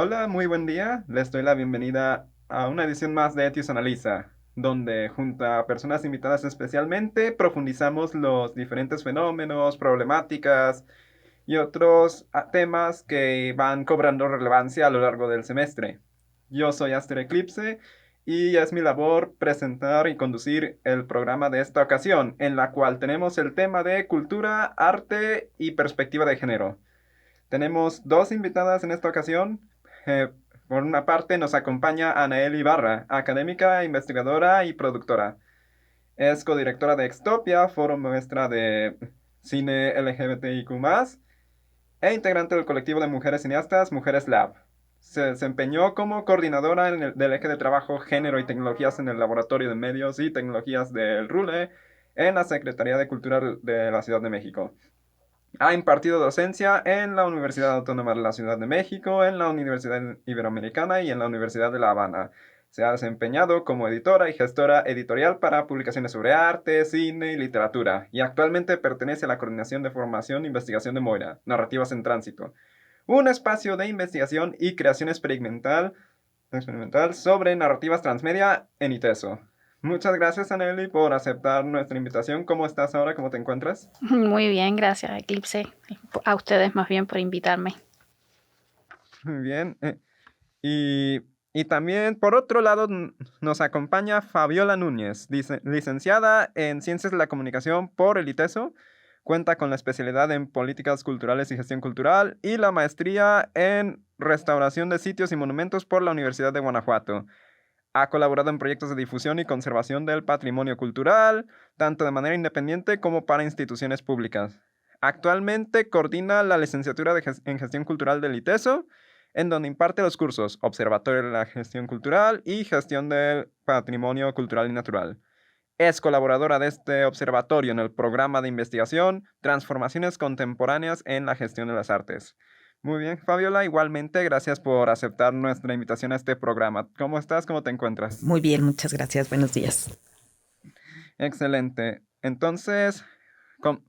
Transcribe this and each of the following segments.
Hola, muy buen día. Les doy la bienvenida a una edición más de Etios Analiza, donde junto a personas invitadas especialmente profundizamos los diferentes fenómenos, problemáticas y otros temas que van cobrando relevancia a lo largo del semestre. Yo soy Aster Eclipse y es mi labor presentar y conducir el programa de esta ocasión, en la cual tenemos el tema de cultura, arte y perspectiva de género. Tenemos dos invitadas en esta ocasión. Eh, por una parte nos acompaña Anael Ibarra, académica, investigadora y productora. Es codirectora de Extopia, foro muestra de cine LGBTIQ+, e integrante del colectivo de mujeres cineastas Mujeres Lab. Se desempeñó como coordinadora del eje de trabajo Género y Tecnologías en el Laboratorio de Medios y Tecnologías del RULE en la Secretaría de Cultura de la Ciudad de México. Ha impartido docencia en la Universidad Autónoma de la Ciudad de México, en la Universidad Iberoamericana y en la Universidad de La Habana. Se ha desempeñado como editora y gestora editorial para publicaciones sobre arte, cine y literatura, y actualmente pertenece a la Coordinación de Formación e Investigación de Moira, Narrativas en Tránsito, un espacio de investigación y creación experimental sobre narrativas transmedia en ITESO. Muchas gracias, Aneli, por aceptar nuestra invitación. ¿Cómo estás ahora? ¿Cómo te encuentras? Muy bien, gracias, Eclipse. A ustedes más bien por invitarme. Muy bien. Y, y también, por otro lado, nos acompaña Fabiola Núñez, licenciada en Ciencias de la Comunicación por el ITESO. Cuenta con la especialidad en Políticas Culturales y Gestión Cultural y la maestría en Restauración de Sitios y Monumentos por la Universidad de Guanajuato. Ha colaborado en proyectos de difusión y conservación del patrimonio cultural, tanto de manera independiente como para instituciones públicas. Actualmente coordina la licenciatura en Gestión Cultural del ITESO, en donde imparte los cursos Observatorio de la Gestión Cultural y Gestión del Patrimonio Cultural y Natural. Es colaboradora de este observatorio en el programa de investigación Transformaciones Contemporáneas en la Gestión de las Artes. Muy bien, Fabiola, igualmente gracias por aceptar nuestra invitación a este programa. ¿Cómo estás? ¿Cómo te encuentras? Muy bien, muchas gracias. Buenos días. Excelente. Entonces, com-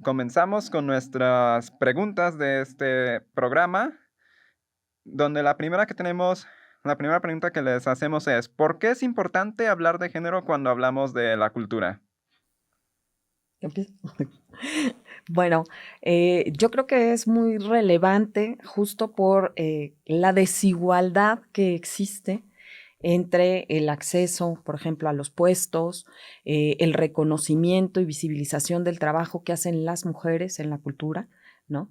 comenzamos con nuestras preguntas de este programa, donde la primera pregunta que les hacemos es, ¿por qué es importante hablar de género cuando hablamos de la cultura? ¿Empiezo? Bueno, yo creo que es muy relevante justo por la desigualdad que existe entre el acceso, por ejemplo, a los puestos, el reconocimiento y visibilización del trabajo que hacen las mujeres en la cultura, ¿no?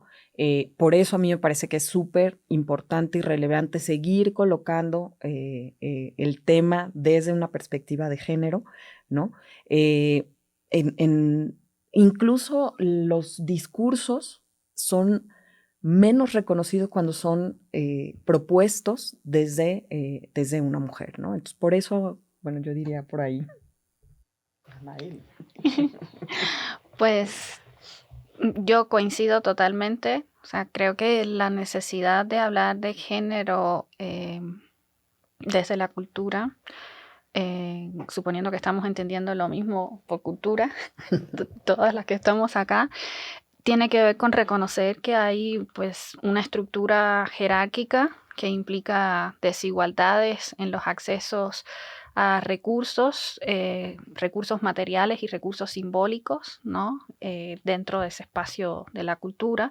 Por eso a mí me parece que es súper importante y relevante seguir colocando el tema desde una perspectiva de género, ¿no? Eh, en incluso los discursos son menos reconocidos cuando son propuestos desde una mujer, ¿no? Entonces, por eso, bueno, yo diría por ahí. Pues yo coincido totalmente. O sea, creo que la necesidad de hablar de género desde la cultura, suponiendo que estamos entendiendo lo mismo por cultura, todas las que estamos acá, tiene que ver con reconocer que hay pues una estructura jerárquica que implica desigualdades en los accesos a recursos, recursos materiales y recursos simbólicos, ¿no? Dentro de ese espacio de la cultura.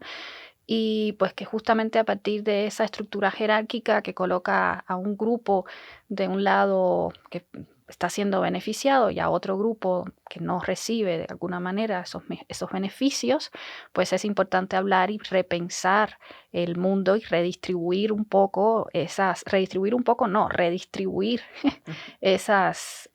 Y pues que justamente a partir de esa estructura jerárquica que coloca a un grupo de un lado que está siendo beneficiado y a otro grupo que no recibe de alguna manera esos beneficios, pues es importante hablar y repensar el mundo y redistribuir esas,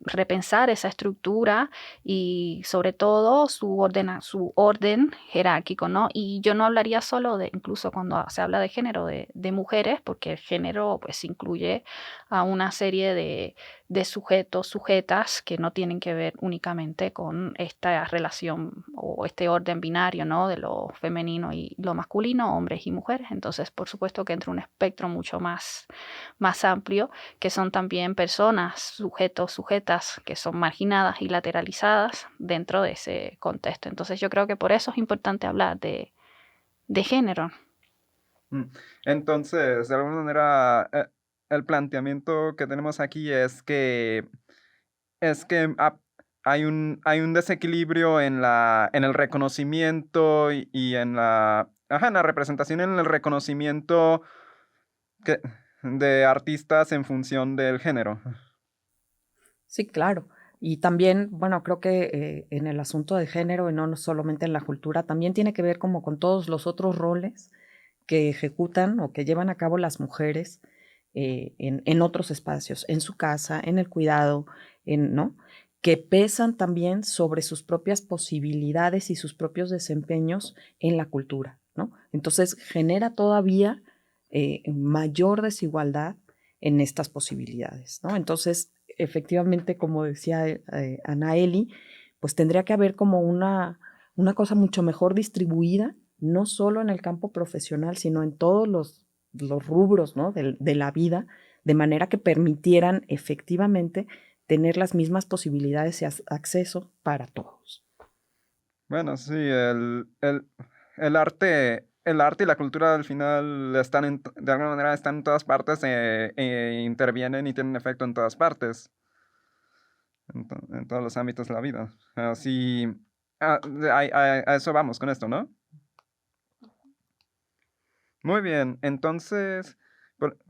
repensar esa estructura y sobre todo su orden jerárquico, ¿no? Y yo no hablaría solo de, incluso cuando se habla de género, de mujeres, porque el género pues incluye a una serie de sujetos, sujetas que no tienen que ver únicamente con esta relación o este orden binario, ¿no? De lo femenino y lo masculino, hombres y mujeres. Entonces, por supuesto que entra un espectro mucho más amplio, que son también personas, sujetos, sujetas, que son marginadas y lateralizadas dentro de ese contexto. Entonces, yo creo que por eso es importante hablar de género. Mm. Entonces, de alguna manera, el planteamiento que tenemos aquí es que hay un desequilibrio en el reconocimiento y en la representación, en el reconocimiento que, de artistas en función del género. Sí, claro. Y también, bueno, creo que en el asunto de género y no solamente en la cultura, también tiene que ver como con todos los otros roles que ejecutan o que llevan a cabo las mujeres en otros espacios, en su casa, en el cuidado, ¿no? Que pesan también sobre sus propias posibilidades y sus propios desempeños en la cultura, ¿no? Entonces genera todavía mayor desigualdad en estas posibilidades, ¿no? Entonces, efectivamente, como decía Anaeli, pues tendría que haber como una cosa mucho mejor distribuida, no solo en el campo profesional, sino en todos los rubros, ¿no? de la vida, de manera que permitieran efectivamente tener las mismas posibilidades y acceso para todos. Bueno, sí, el arte y la cultura al final de alguna manera están en todas partes e intervienen y tienen efecto en todas partes, en todos los ámbitos de la vida. Así, a eso vamos con esto, ¿no? Muy bien, entonces,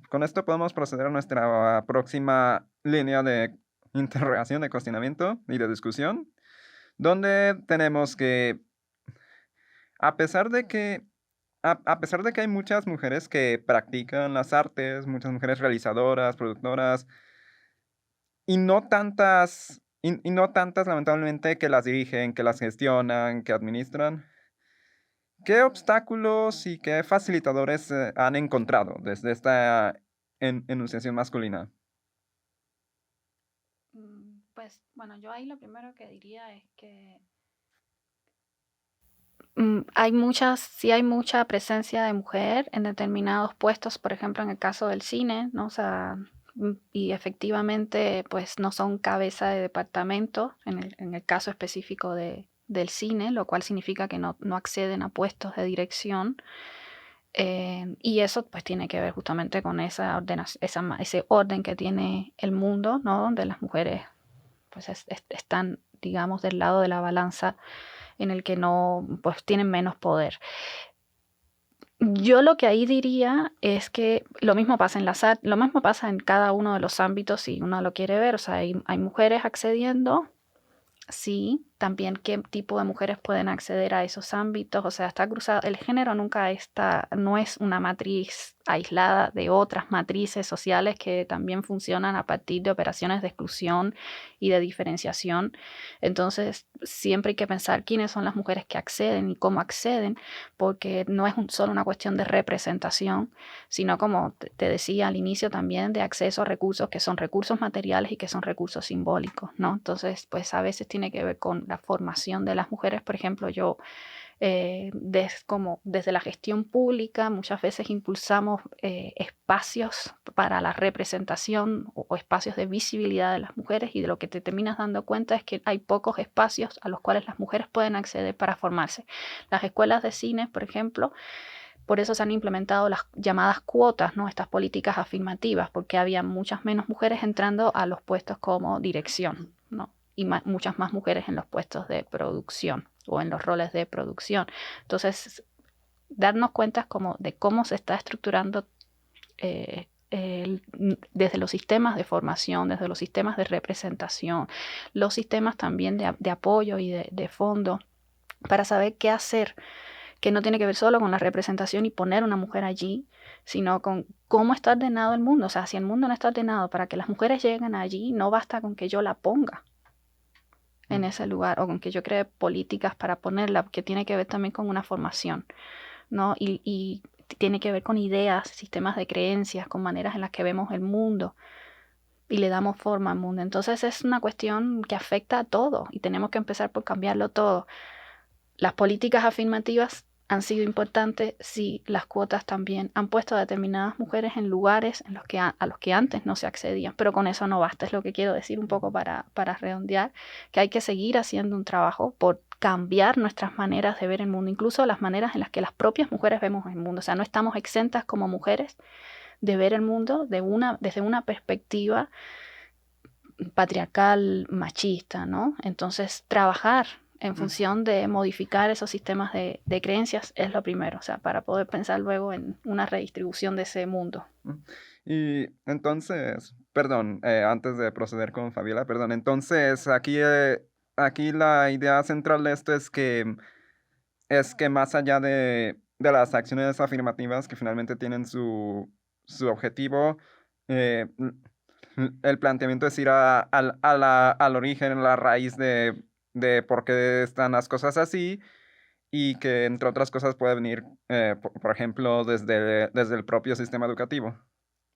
con esto podemos proceder a nuestra próxima línea de interrogación, de cuestionamiento y de discusión, donde tenemos que, a pesar de que hay muchas mujeres que practican las artes, muchas mujeres realizadoras, productoras, y no tantas, lamentablemente, que las dirigen, que las gestionan, que administran, ¿qué obstáculos y qué facilitadores han encontrado desde esta enunciación masculina? Pues bueno, yo ahí lo primero que diría es que sí hay mucha presencia de mujer en determinados puestos, por ejemplo, en el caso del cine, ¿no? O sea, y efectivamente, pues no son cabeza de departamento, en el caso específico del cine, lo cual significa que no acceden a puestos de dirección. Y eso pues tiene que ver justamente con ese orden que tiene el mundo, ¿no? Donde las mujeres pues están, digamos, del lado de la balanza en el que no, pues tienen menos poder. Yo lo que ahí diría es que lo mismo pasa lo mismo pasa en cada uno de los ámbitos si uno lo quiere ver. O sea, hay mujeres accediendo. Sí, también qué tipo de mujeres pueden acceder a esos ámbitos, o sea, está cruzado, el género nunca no es una matriz aislada de otras matrices sociales que también funcionan a partir de operaciones de exclusión y de diferenciación. Entonces, siempre hay que pensar quiénes son las mujeres que acceden y cómo acceden, porque no es solo una cuestión de representación, sino como te decía al inicio también de acceso a recursos que son recursos materiales y que son recursos simbólicos, ¿no? Entonces, pues a veces tiene que ver con la formación de las mujeres. Por ejemplo, yo como desde la gestión pública muchas veces impulsamos espacios para la representación o espacios de visibilidad de las mujeres, y de lo que te terminas dando cuenta es que hay pocos espacios a los cuales las mujeres pueden acceder para formarse. Las escuelas de cine, por ejemplo, por eso se han implementado las llamadas cuotas, ¿no? Estas políticas afirmativas, porque había muchas menos mujeres entrando a los puestos como dirección, ¿no? Y muchas más mujeres en los puestos de producción o en los roles de producción. Entonces, darnos cuenta como de cómo se está estructurando desde los sistemas de formación, desde los sistemas de representación, los sistemas también de apoyo y de fondo, para saber qué hacer, que no tiene que ver solo con la representación y poner una mujer allí, sino con cómo está ordenado el mundo. O sea, si el mundo no está ordenado para que las mujeres lleguen allí, no basta con que yo la ponga en ese lugar o con que yo cree políticas para ponerla, que tiene que ver también con una formación, ¿no? Y tiene que ver con ideas, sistemas de creencias, con maneras en las que vemos el mundo y le damos forma al mundo. Entonces es una cuestión que afecta a todo y tenemos que empezar por cambiarlo todo. Las políticas afirmativas han sido importantes si las cuotas también han puesto a determinadas mujeres en lugares en los que a los que antes no se accedían, pero con eso no basta, es lo que quiero decir un poco para redondear, que hay que seguir haciendo un trabajo por cambiar nuestras maneras de ver el mundo, incluso las maneras en las que las propias mujeres vemos el mundo. O sea, no estamos exentas como mujeres de ver el mundo desde una perspectiva patriarcal, machista, ¿no? Entonces, trabajar en función de modificar esos sistemas de creencias es lo primero, o sea, para poder pensar luego en una redistribución de ese mundo. Y entonces, perdón, antes de proceder con Fabiola, perdón, entonces aquí la idea central de esto es que más allá de las acciones afirmativas que finalmente tienen su objetivo, eh, el planteamiento es ir al origen, a la raíz de por qué están las cosas así y que entre otras cosas puede venir, por ejemplo, desde el propio sistema educativo.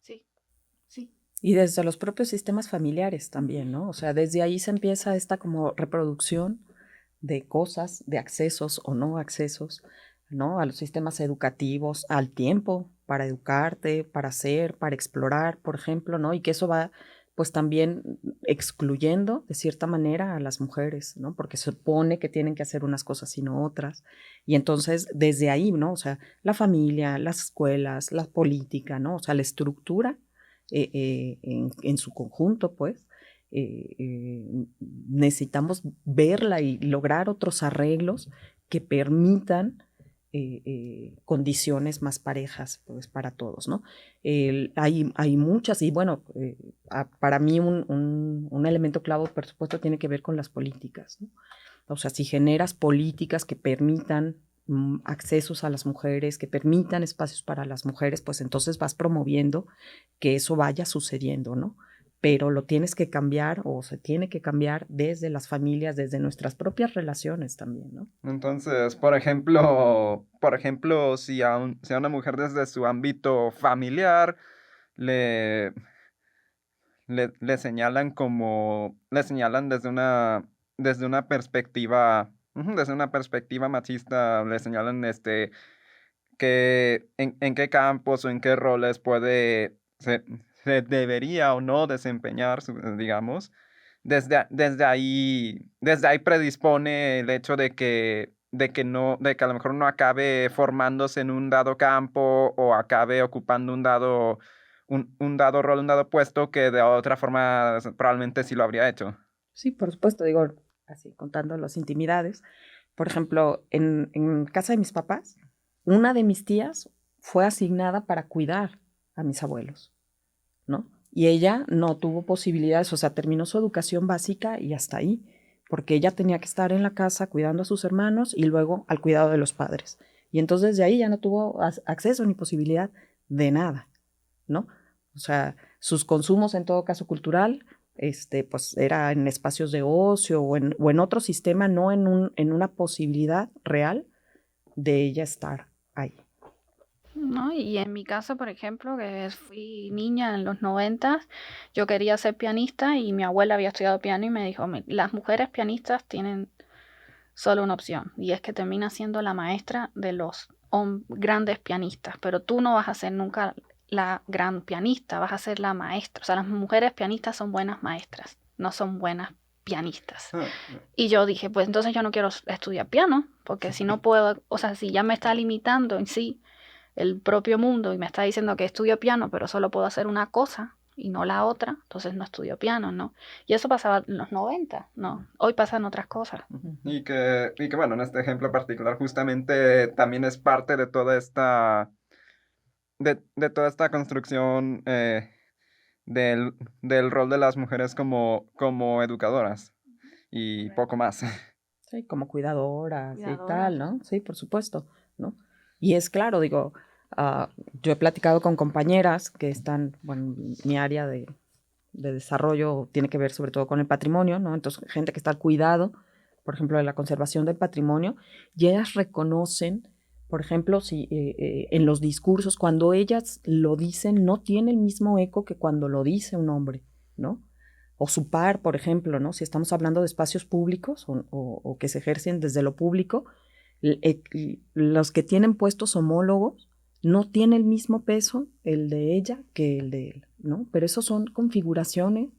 Sí, sí. Y desde los propios sistemas familiares también, ¿no? O sea, desde ahí se empieza esta como reproducción de cosas, de accesos o no accesos, ¿no? A los sistemas educativos, al tiempo para educarte, para hacer, para explorar, por ejemplo, ¿no? Y que eso va pues también excluyendo de cierta manera a las mujeres, ¿no? Porque se supone que tienen que hacer unas cosas y no otras. Y entonces desde ahí, ¿no? O sea, la familia, las escuelas, la política, ¿no? O sea, la estructura en su conjunto, pues, necesitamos verla y lograr otros arreglos que permitan condiciones más parejas pues, para todos, ¿no? Hay muchas y bueno, para mí un elemento clave, por supuesto, tiene que ver con las políticas, ¿no? O sea, si generas políticas que permitan accesos a las mujeres, que permitan espacios para las mujeres, pues entonces vas promoviendo que eso vaya sucediendo, ¿no? Pero lo tienes que cambiar o se tiene que cambiar desde las familias, desde nuestras propias relaciones también, ¿no? Entonces, por ejemplo, si a una mujer desde su ámbito familiar le, le señalan desde una perspectiva, desde una perspectiva machista, le señalan en qué campos o en qué roles se debería o no desempeñar, digamos. Desde ahí predispone el hecho de que a lo mejor no acabe formándose en un dado campo o acabe ocupando un dado rol, un dado puesto que de otra forma probablemente sí lo habría hecho. Sí, por supuesto, digo, así contando las intimidades. Por ejemplo, en casa de mis papás, una de mis tías fue asignada para cuidar a mis abuelos, ¿no? Y ella no tuvo posibilidades, o sea, terminó su educación básica y hasta ahí, porque ella tenía que estar en la casa cuidando a sus hermanos y luego al cuidado de los padres. Y entonces de ahí ya no tuvo acceso ni posibilidad de nada, ¿no? O sea, sus consumos en todo caso cultural, pues era en espacios de ocio o en otro sistema, no en una posibilidad real de ella estar ahí. ¿No? Y en mi caso, por ejemplo, que fui niña en los 90, yo quería ser pianista y mi abuela había estudiado piano y me dijo, las mujeres pianistas tienen solo una opción y es que termina siendo la maestra de los grandes pianistas, pero tú no vas a ser nunca la gran pianista, vas a ser la maestra. O sea, las mujeres pianistas son buenas maestras, no son buenas pianistas. Y yo dije, pues entonces yo no quiero estudiar piano, porque si no puedo, o sea, si ya me está limitando en sí el propio mundo y me está diciendo que estudio piano, pero solo puedo hacer una cosa y no la otra, entonces no estudio piano, ¿no? Y eso pasaba en los 90, ¿no? Hoy pasan otras cosas. Y que bueno, en este ejemplo particular justamente también es parte de de toda esta construcción del rol de las mujeres como educadoras y poco más. Sí, como cuidadoras y Cuidadoras. tal, ¿no? Sí, por supuesto, ¿no? Y es claro, digo, yo he platicado con compañeras que están, bueno, mi área de desarrollo tiene que ver sobre todo con el patrimonio, ¿no? Entonces, gente que está al cuidado, por ejemplo, de la conservación del patrimonio, y ellas reconocen, por ejemplo, si en los discursos, cuando ellas lo dicen, no tiene el mismo eco que cuando lo dice un hombre, ¿no? O su par, por ejemplo, ¿no? Si estamos hablando de espacios públicos o que se ejercen desde lo público, los que tienen puestos homólogos no tiene el mismo peso el de ella que el de él, ¿no? Pero eso son configuraciones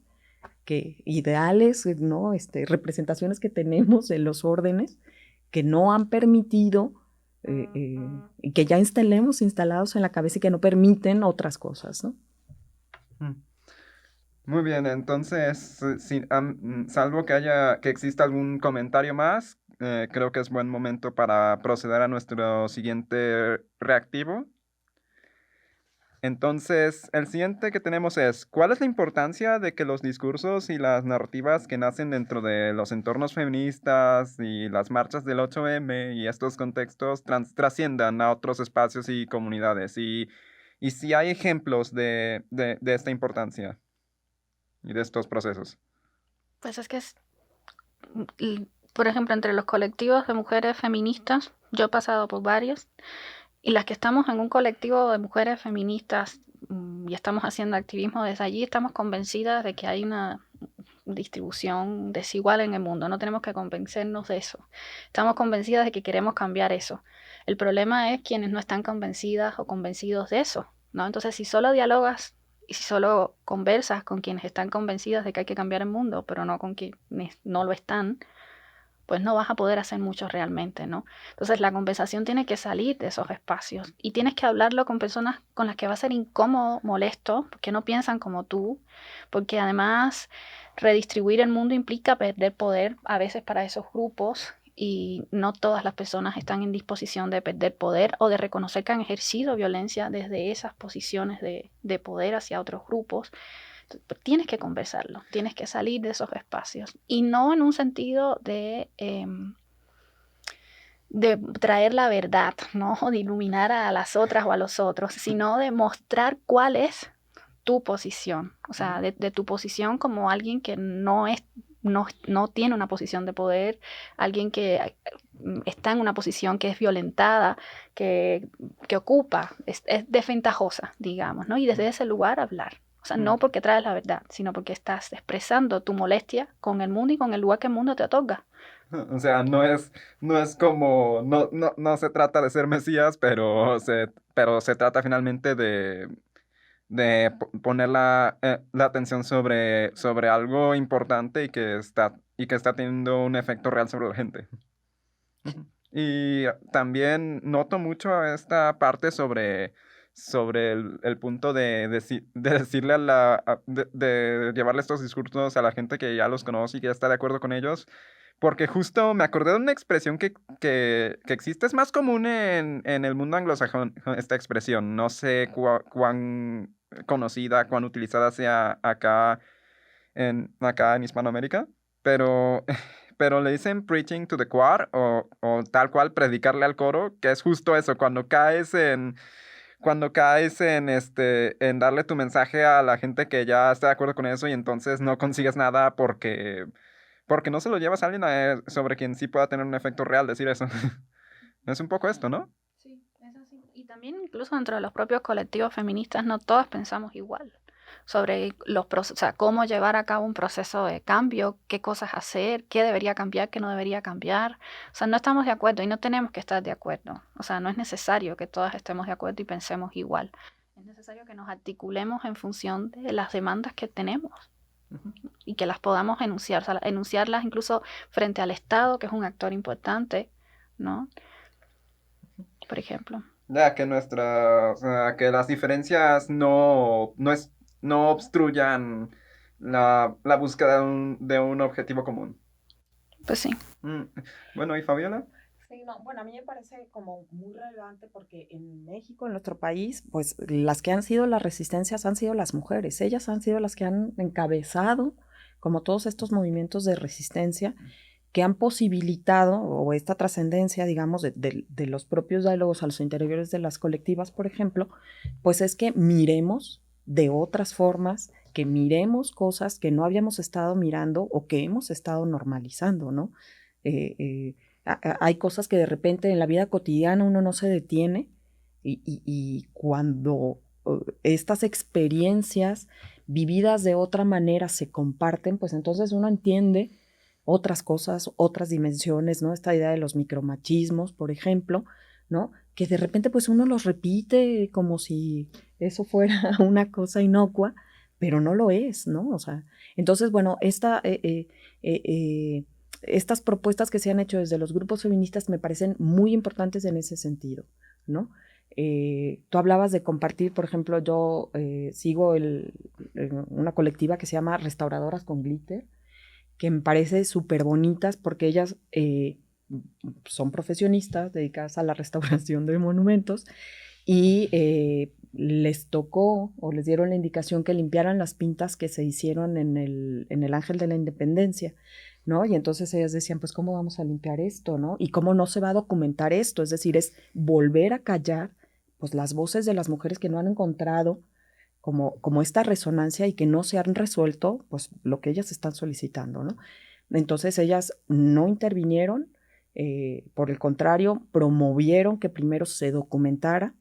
ideales, ¿no? Representaciones que tenemos en los órdenes que no han permitido y que ya tenemos instalados en la cabeza y que no permiten otras cosas, ¿no? Muy bien, entonces, salvo que exista algún comentario más, creo que es buen momento para proceder a nuestro siguiente reactivo. Entonces, el siguiente que tenemos es, ¿cuál es la importancia de que los discursos y las narrativas que nacen dentro de los entornos feministas y las marchas del 8M y estos contextos trasciendan a otros espacios y comunidades? Y si hay ejemplos de esta importancia y de estos procesos. Pues es que por ejemplo, entre los colectivos de mujeres feministas, yo he pasado por varios, y las que estamos en un colectivo de mujeres feministas y estamos haciendo activismo desde allí, estamos convencidas de que hay una distribución desigual en el mundo. No tenemos que convencernos de eso. Estamos convencidas de que queremos cambiar eso. El problema es quienes no están convencidas o convencidos de eso, ¿no? Entonces, si solo dialogas y si solo conversas con quienes están convencidas de que hay que cambiar el mundo, pero no con quienes no lo están, pues no vas a poder hacer mucho realmente, ¿no? Entonces la conversación tiene que salir de esos espacios y tienes que hablarlo con personas con las que va a ser incómodo, molesto, porque no piensan como tú, porque además redistribuir el mundo implica perder poder a veces para esos grupos y no todas las personas están en disposición de perder poder o de reconocer que han ejercido violencia desde esas posiciones de poder hacia otros grupos. Tienes que conversarlo, tienes que salir de esos espacios y no en un sentido de traer la verdad, ¿no? O de iluminar a las otras o a los otros, sino de mostrar cuál es tu posición, o sea, de tu posición como alguien que no tiene una posición de poder, alguien que está en una posición que es violentada, que ocupa, es desventajosa, digamos, ¿no? Y desde ese lugar hablar. O sea, no porque traes la verdad, sino porque estás expresando tu molestia con el mundo y con el lugar que el mundo te otorga. O sea, no es como, no se trata de ser Mesías, pero se trata finalmente de poner la atención sobre algo importante y que está teniendo un efecto real sobre la gente. Y también noto mucho esta parte sobre el punto de decirle de llevarle estos discursos a la gente que ya los conoce y que ya está de acuerdo con ellos. Porque justo me acordé de una expresión que existe, es más común en el mundo anglosajón, esta expresión. No sé cuán conocida, cuán utilizada sea acá en Hispanoamérica, pero, pero le dicen preaching to the choir o tal cual predicarle al coro, que es justo eso, cuando caes en darle tu mensaje a la gente que ya está de acuerdo con eso y entonces no consigues nada porque no se lo llevas a alguien sobre quien sí pueda tener un efecto real decir eso. Es un poco esto, ¿no? Sí, es así. Y también incluso dentro de los propios colectivos feministas no todas pensamos igual sobre o sea, cómo llevar a cabo un proceso de cambio, qué cosas hacer, qué debería cambiar, qué no debería cambiar. O sea, no estamos de acuerdo y no tenemos que estar de acuerdo. O sea, no es necesario que todas estemos de acuerdo y pensemos igual. Es necesario que nos articulemos en función de las demandas que tenemos y que las podamos enunciar, o sea, enunciarlas incluso frente al Estado, que es un actor importante, ¿no? Por ejemplo. Ya o sea, que las diferencias no obstruyan la búsqueda de un objetivo común. Pues sí. Mm, Bueno, ¿y Fabiola? Sí, no, bueno, a mí me parece como muy relevante porque en México, en nuestro país, pues las que han sido las resistencias han sido las mujeres. Ellas han sido las que han encabezado como todos estos movimientos de resistencia que han posibilitado, o esta trascendencia, digamos, de los propios diálogos a los interiores de las colectivas, por ejemplo, pues es que miremos de otras formas, que miremos cosas que no habíamos estado mirando o que hemos estado normalizando, ¿no? Hay cosas que de repente en la vida cotidiana uno no se detiene y cuando estas experiencias vividas de otra manera se comparten, pues entonces uno entiende otras cosas, otras dimensiones, ¿no? Esta idea de los micromachismos, por ejemplo, ¿no? Que de repente pues uno los repite como si eso fuera una cosa inocua, pero no lo es, ¿no? O sea, entonces, bueno, estas propuestas que se han hecho desde los grupos feministas me parecen muy importantes en ese sentido, ¿no? Tú hablabas de compartir, por ejemplo, yo sigo una colectiva que se llama Restauradoras con Glitter, que me parece súper bonitas porque ellas son profesionistas dedicadas a la restauración de monumentos y les tocó o les dieron la indicación que limpiaran las pintas que se hicieron en el Ángel de la Independencia, ¿no? Y entonces ellas decían, pues, ¿cómo vamos a limpiar esto, no? Y cómo no se va a documentar esto, es decir, es volver a callar, pues, las voces de las mujeres que no han encontrado como esta resonancia y que no se han resuelto, pues, lo que ellas están solicitando, ¿no? Entonces ellas no intervinieron, por el contrario, promovieron que primero se documentara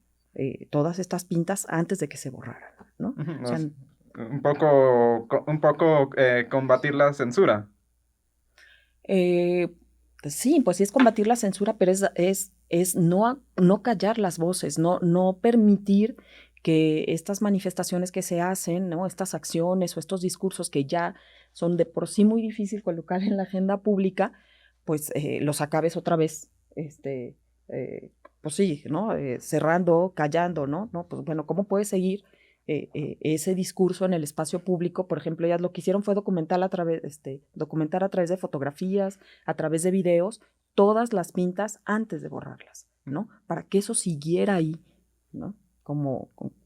todas estas pintas antes de que se borraran, ¿no? O sea, Un poco combatir la censura. eh, sí, pues sí es combatir la censura, pero es no callar las voces, no permitir que estas manifestaciones que se hacen, ¿no? Estas acciones o estos discursos que ya son de por sí muy difícil colocar en la agenda pública, pues los acabes otra vez, pues sí, ¿no? Cerrando, callando, ¿no? ¿no? Pues bueno, ¿cómo puedes seguir ese discurso en el espacio público? Por ejemplo, ellas lo que hicieron fue documentar documentar a través de fotografías, a través de videos, todas las pintas antes de borrarlas, ¿no? Para que eso siguiera ahí, ¿no?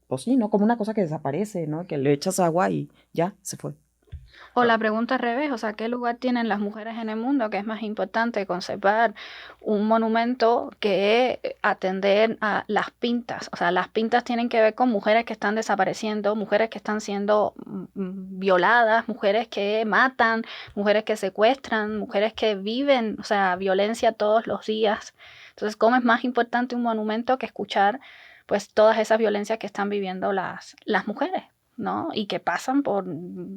Pues sí, ¿no? Como una cosa que desaparece, ¿no? Que le echas agua y ya se fue. O la pregunta al revés, o sea, ¿qué lugar tienen las mujeres en el mundo? ¿Qué es más importante, conservar un monumento que atender a las pintas? O sea, las pintas tienen que ver con mujeres que están desapareciendo, mujeres que están siendo violadas, mujeres que matan, mujeres que secuestran, mujeres que viven, o sea, violencia todos los días. Entonces, ¿cómo es más importante un monumento que escuchar, pues, todas esas violencias que están viviendo las mujeres? ¿No? Y que pasan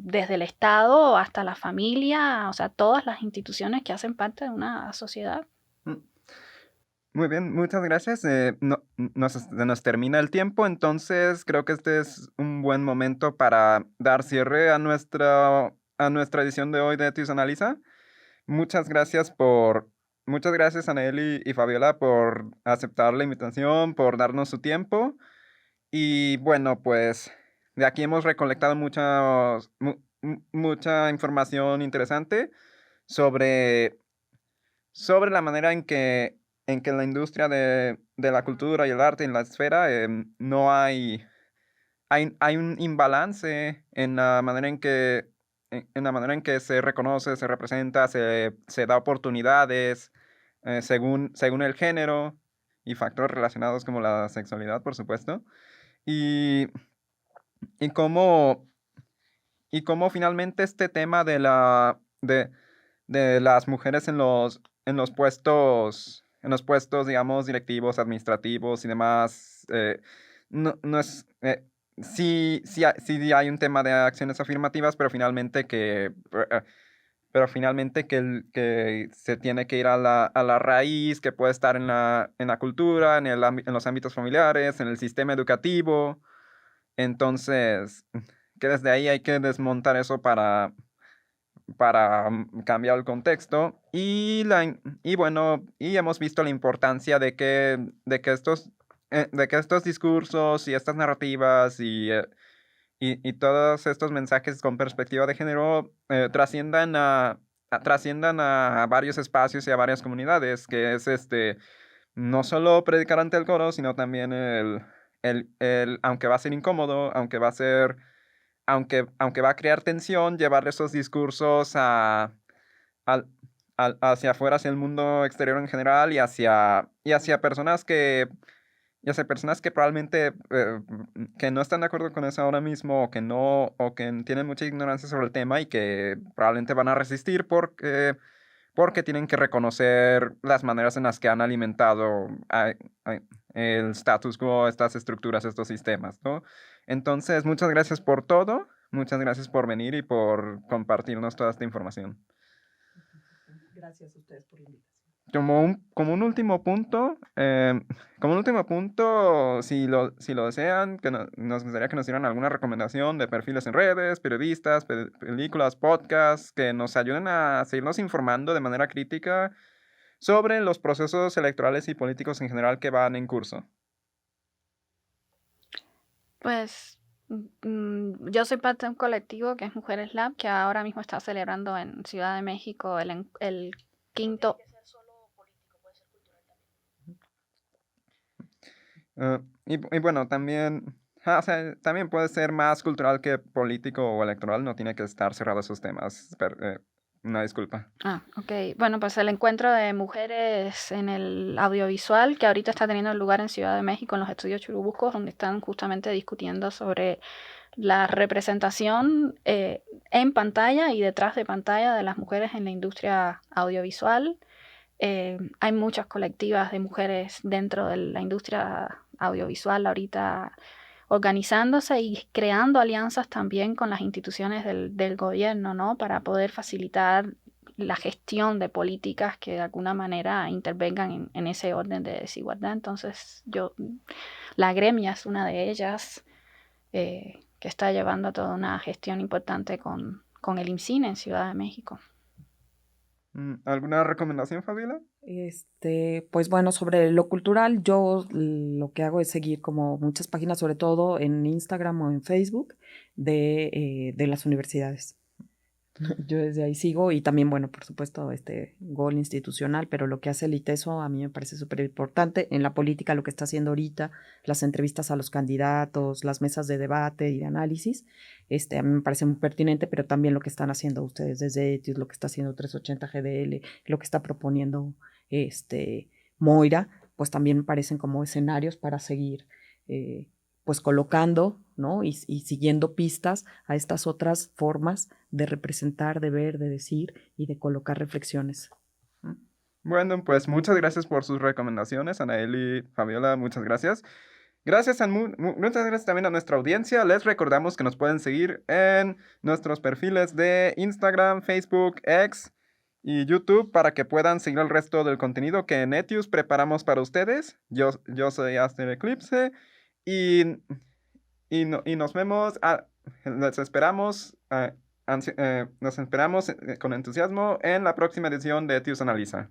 desde el Estado hasta la familia, o sea, todas las instituciones que hacen parte de una sociedad. Mm. Muy bien, muchas gracias. Se nos termina el tiempo, entonces creo que este es un buen momento para dar cierre a nuestra edición de hoy de Etios Analiza. Muchas gracias muchas gracias a Nelly y Fabiola por aceptar la invitación, por darnos su tiempo. Y bueno, pues de aquí hemos recolectado mucha información interesante sobre, sobre la manera en que la industria de la cultura y el arte en la esfera no hay un imbalance en la manera en la manera en que se reconoce, se representa, se da oportunidades según el género y factores relacionados como la sexualidad, por supuesto. Y, y cómo, y cómo finalmente este tema de las mujeres en los puestos, digamos, directivos, administrativos y demás, no es, sí hay un tema de acciones afirmativas, pero finalmente que se tiene que ir a la raíz, que puede estar en la cultura, en los ámbitos familiares, en el sistema educativo. Entonces, que desde ahí hay que desmontar eso para cambiar el contexto. Y bueno, y hemos visto la importancia de que estos discursos y estas narrativas y todos estos mensajes con perspectiva de género trasciendan a varios espacios y a varias comunidades, que es no solo predicar ante el coro, sino también aunque va a ser incómodo, aunque va a crear tensión, llevar esos discursos al- hacia afuera, hacia el mundo exterior en general y hacia personas que probablemente que no están de acuerdo con eso ahora mismo o que tienen mucha ignorancia sobre el tema y que probablemente van a resistir porque tienen que reconocer las maneras en las que han alimentado el status quo, estas estructuras, estos sistemas, ¿no? Entonces, muchas gracias por todo, muchas gracias por venir y por compartirnos toda esta información. Gracias a ustedes por la invitación. Como un último punto, si lo desean, nos gustaría que nos dieran alguna recomendación de perfiles en redes, periodistas, películas, podcasts, que nos ayuden a seguirnos informando de manera crítica sobre los procesos electorales y políticos en general que van en curso. Pues yo soy parte de un colectivo que es Mujeres Lab, que ahora mismo está celebrando en Ciudad de México el quinto. Y bueno, también, o sea, también puede ser más cultural que político o electoral, no tiene que estar cerrado a esos temas. Una disculpa. Ok. Bueno, pues el encuentro de mujeres en el audiovisual que ahorita está teniendo lugar en Ciudad de México en los estudios Churubusco, donde están justamente discutiendo sobre la representación en pantalla y detrás de pantalla de las mujeres en la industria audiovisual. Hay muchas colectivas de mujeres dentro de la industria audiovisual ahorita organizándose y creando alianzas también con las instituciones del gobierno, ¿no? Para poder facilitar la gestión de políticas que de alguna manera intervengan en ese orden de desigualdad. Entonces, la gremia es una de ellas que está llevando toda una gestión importante con el IMCINE en Ciudad de México. ¿Alguna recomendación, Fabiola? Pues bueno, sobre lo cultural, yo lo que hago es seguir como muchas páginas, sobre todo en Instagram o en Facebook, de las universidades. Yo desde ahí sigo y también, bueno, por supuesto, gol institucional, pero lo que hace el ITESO a mí me parece súper importante. En la política, lo que está haciendo ahorita, las entrevistas a los candidatos, las mesas de debate y de análisis, a mí me parece muy pertinente, pero también lo que están haciendo ustedes desde ETIUS, lo que está haciendo 380 GDL, lo que está proponiendo Moira, pues también me parecen como escenarios para seguir pues colocando, ¿no? Y siguiendo pistas a estas otras formas de representar, de ver, de decir y de colocar reflexiones. Bueno, pues muchas gracias por sus recomendaciones, Anaeli, Fabiola, muchas gracias. Muchas gracias también a nuestra audiencia. Les recordamos que nos pueden seguir en nuestros perfiles de Instagram, Facebook, X y YouTube para que puedan seguir el resto del contenido que en Etius preparamos para ustedes. Yo soy Aster Eclipse y, y nos vemos, les esperamos, nos esperamos con entusiasmo en la próxima edición de Etius Analiza.